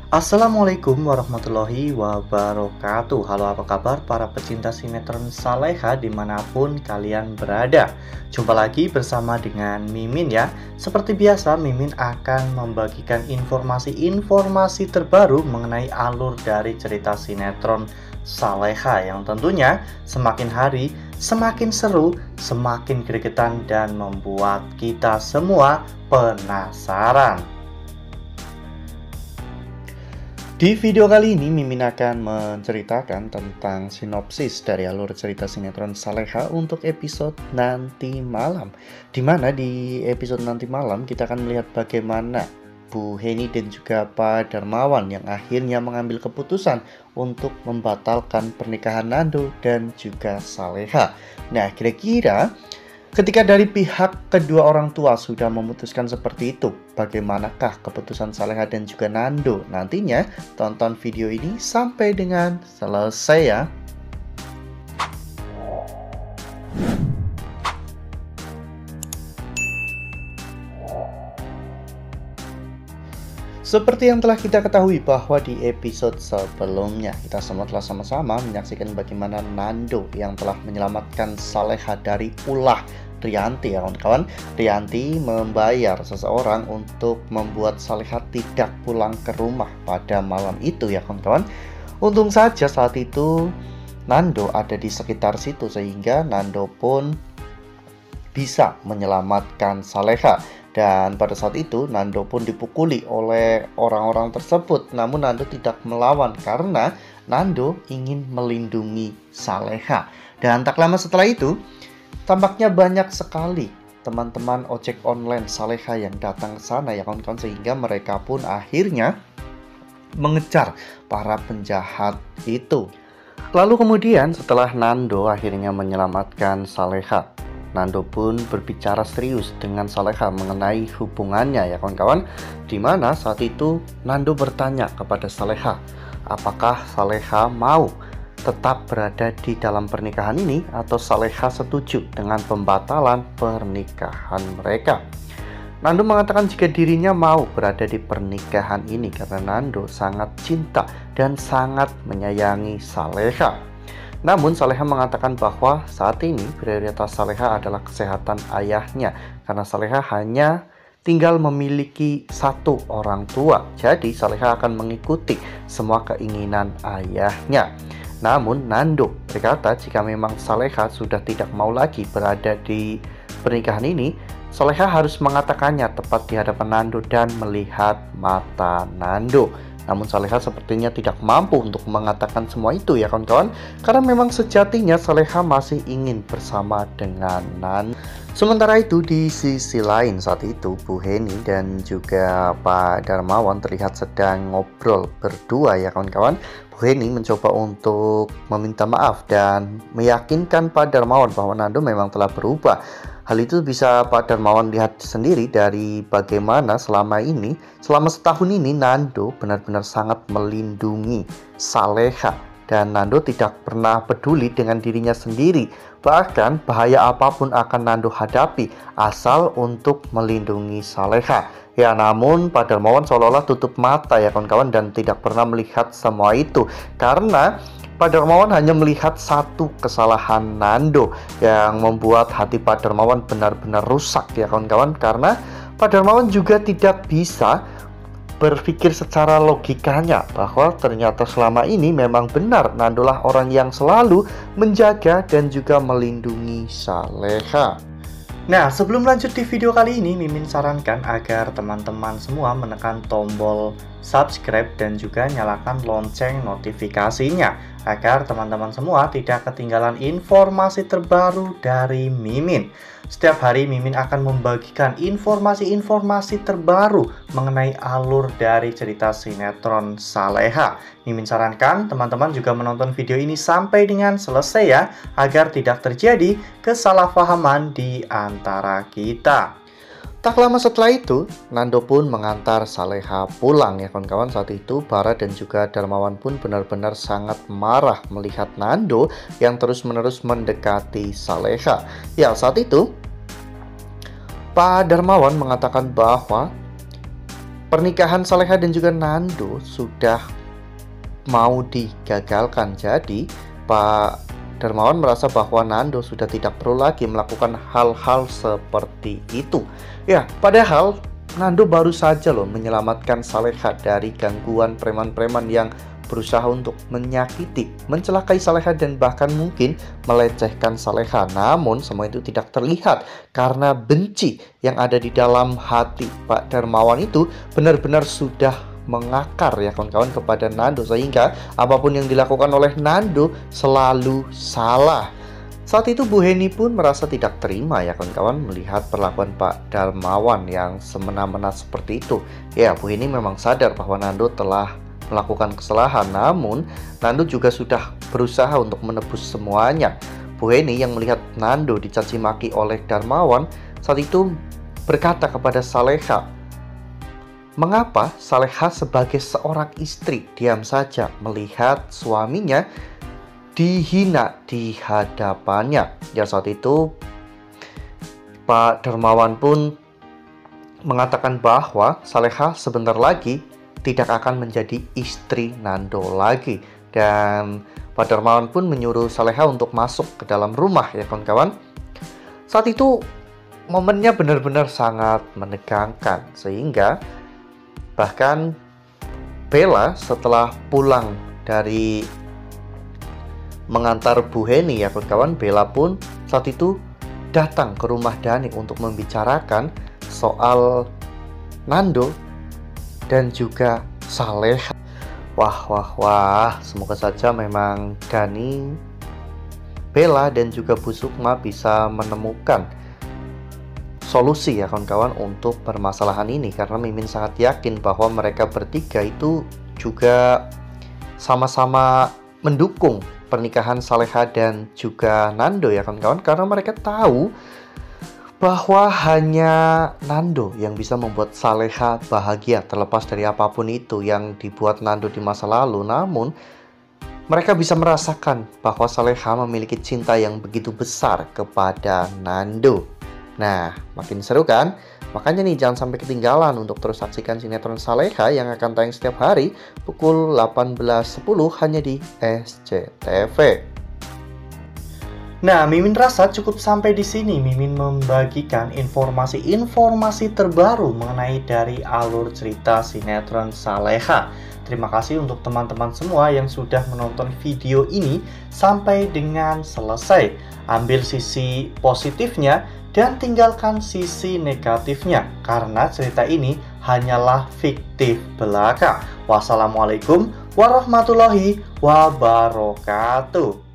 Assalamualaikum warahmatullahi wabarakatuh. Halo, apa kabar para pecinta sinetron Saleha dimanapun kalian berada. Jumpa lagi bersama dengan Mimin ya. Seperti biasa, Mimin akan membagikan informasi-informasi terbaru mengenai alur dari cerita sinetron Saleha yang tentunya semakin hari semakin seru, semakin gregetan, dan membuat kita semua penasaran. Di video kali ini, Mimin akan menceritakan tentang sinopsis dari alur cerita sinetron Saleha untuk episode nanti malam. Dimana di episode nanti malam kita akan melihat bagaimana Bu Heni dan juga Pak Darmawan yang akhirnya mengambil keputusan untuk membatalkan pernikahan Nando dan juga Saleha. Nah, kira-kira ketika dari pihak kedua orang tua sudah memutuskan seperti itu, bagaimanakah keputusan Saleha dan juga Nando? Nantinya tonton video ini sampai dengan selesai ya. Seperti yang telah kita ketahui bahwa di episode sebelumnya kita semua telah sama-sama menyaksikan bagaimana Nando yang telah menyelamatkan Saleha dari ulah Rianti ya kawan-kawan. Rianti membayar seseorang untuk membuat Saleha tidak pulang ke rumah pada malam itu ya kawan-kawan. Untung saja saat itu Nando ada di sekitar situ sehingga Nando pun bisa menyelamatkan Saleha. Dan pada saat itu Nando pun dipukuli oleh orang-orang tersebut. Namun Nando tidak melawan karena Nando ingin melindungi Saleha. Dan tak lama setelah itu tampaknya banyak sekali teman-teman ojek online Saleha yang datang ke sana ya kawan-kawan, sehingga mereka pun akhirnya mengejar para penjahat itu. Lalu kemudian setelah Nando akhirnya menyelamatkan Saleha, Nando pun berbicara serius dengan Saleha mengenai hubungannya ya kawan-kawan. Dimana saat itu Nando bertanya kepada Saleha, apakah Saleha mau tetap berada di dalam pernikahan ini atau Saleha setuju dengan pembatalan pernikahan mereka. Nando mengatakan jika dirinya mau berada di pernikahan ini karena Nando sangat cinta dan sangat menyayangi Saleha. Namun Saleha mengatakan bahwa saat ini prioritas Saleha adalah kesehatan ayahnya karena Saleha hanya tinggal memiliki satu orang tua. Jadi Saleha akan mengikuti semua keinginan ayahnya. Namun Nando berkata jika memang Saleha sudah tidak mau lagi berada di pernikahan ini, Saleha harus mengatakannya tepat di hadapan Nando dan melihat mata Nando. Namun Saleha sepertinya tidak mampu untuk mengatakan semua itu ya kawan-kawan, karena memang sejatinya Saleha masih ingin bersama dengan Nando. Sementara itu di sisi lain saat itu Bu Heni dan juga Pak Darmawan terlihat sedang ngobrol berdua ya kawan-kawan. Bu Heni mencoba untuk meminta maaf dan meyakinkan Pak Darmawan bahwa Nando memang telah berubah. Hal itu bisa Pak Darmawan lihat sendiri dari bagaimana selama setahun ini Nando benar-benar sangat melindungi Saleha. Dan Nando tidak pernah peduli dengan dirinya sendiri. Bahkan bahaya apapun akan Nando hadapi asal untuk melindungi Saleha. Ya, namun Pak Darmawan seolah-olah tutup mata ya kawan-kawan dan tidak pernah melihat semua itu. Karena Pak Darmawan hanya melihat satu kesalahan Nando yang membuat hati Pak Darmawan benar-benar rusak ya kawan-kawan. Karena Pak Darmawan juga tidak bisa berpikir secara logikanya bahwa ternyata selama ini memang benar Nando lah orang yang selalu menjaga dan juga melindungi Saleha. Nah, sebelum lanjut di video kali ini, Mimin sarankan agar teman-teman semua menekan tombol subscribe dan juga nyalakan lonceng notifikasinya agar teman-teman semua tidak ketinggalan informasi terbaru dari Mimin. Setiap hari Mimin akan membagikan informasi-informasi terbaru mengenai alur dari cerita sinetron Saleha. Mimin sarankan teman-teman juga menonton video ini sampai dengan selesai ya, agar tidak terjadi kesalahpahaman di antara kita. Tak lama setelah itu, Nando pun mengantar Saleha pulang ya kawan-kawan. Saat itu Bara dan juga Darmawan pun benar-benar sangat marah melihat Nando yang terus-menerus mendekati Saleha. Ya, saat itu Pak Darmawan mengatakan bahwa pernikahan Saleha dan juga Nando sudah mau digagalkan. Jadi Pak Darmawan merasa bahwa Nando sudah tidak perlu lagi melakukan hal-hal seperti itu. Ya, padahal Nando baru saja loh menyelamatkan Saleha dari gangguan preman-preman yang berusaha untuk menyakiti, mencelakai Saleha dan bahkan mungkin melecehkan Saleha. Namun semua itu tidak terlihat karena benci yang ada di dalam hati Pak Darmawan itu benar-benar sudah mengakar ya kawan-kawan kepada Nando, sehingga apapun yang dilakukan oleh Nando selalu salah. Saat itu Bu Heni pun merasa tidak terima ya kawan-kawan melihat perlakuan Pak Darmawan yang semena-mena seperti itu. Ya, Bu Heni memang sadar bahwa Nando telah melakukan kesalahan, namun Nando juga sudah berusaha untuk menebus semuanya. Bu Heni yang melihat Nando dicaci maki oleh Darmawan saat itu berkata kepada Saleha, mengapa Saleha sebagai seorang istri diam saja melihat suaminya dihina di hadapannya? Ya, saat itu Pak Darmawan pun mengatakan bahwa Saleha sebentar lagi tidak akan menjadi istri Nando lagi. Dan Pak Darmawan pun menyuruh Saleha untuk masuk ke dalam rumah ya kawan-kawan. Saat itu momennya benar-benar sangat menegangkan, sehingga bahkan Bella setelah pulang dari mengantar Bu Heni ya kawan-kawan, Bella pun saat itu datang ke rumah Dhani untuk membicarakan soal Nando dan juga Saleha. Wah, semoga saja memang Dhani, Bella dan juga Bu Sukma bisa menemukan solusi ya kawan-kawan untuk permasalahan ini, karena Mimin sangat yakin bahwa mereka bertiga itu juga sama-sama mendukung pernikahan Saleha dan juga Nando ya kawan-kawan, karena mereka tahu bahwa hanya Nando yang bisa membuat Saleha bahagia terlepas dari apapun itu yang dibuat Nando di masa lalu. Namun mereka bisa merasakan bahwa Saleha memiliki cinta yang begitu besar kepada Nando. Nah, makin seru kan? Makanya nih jangan sampai ketinggalan untuk terus saksikan sinetron Saleha yang akan tayang setiap hari pukul 18.10 hanya di SCTV. Nah, Mimin rasa cukup sampai di sini. Mimin membagikan informasi-informasi terbaru mengenai dari alur cerita sinetron Saleha. Terima kasih untuk teman-teman semua yang sudah menonton video ini sampai dengan selesai. Ambil sisi positifnya dan tinggalkan sisi negatifnya, karena cerita ini hanyalah fiktif belaka. Wassalamualaikum warahmatullahi wabarakatuh.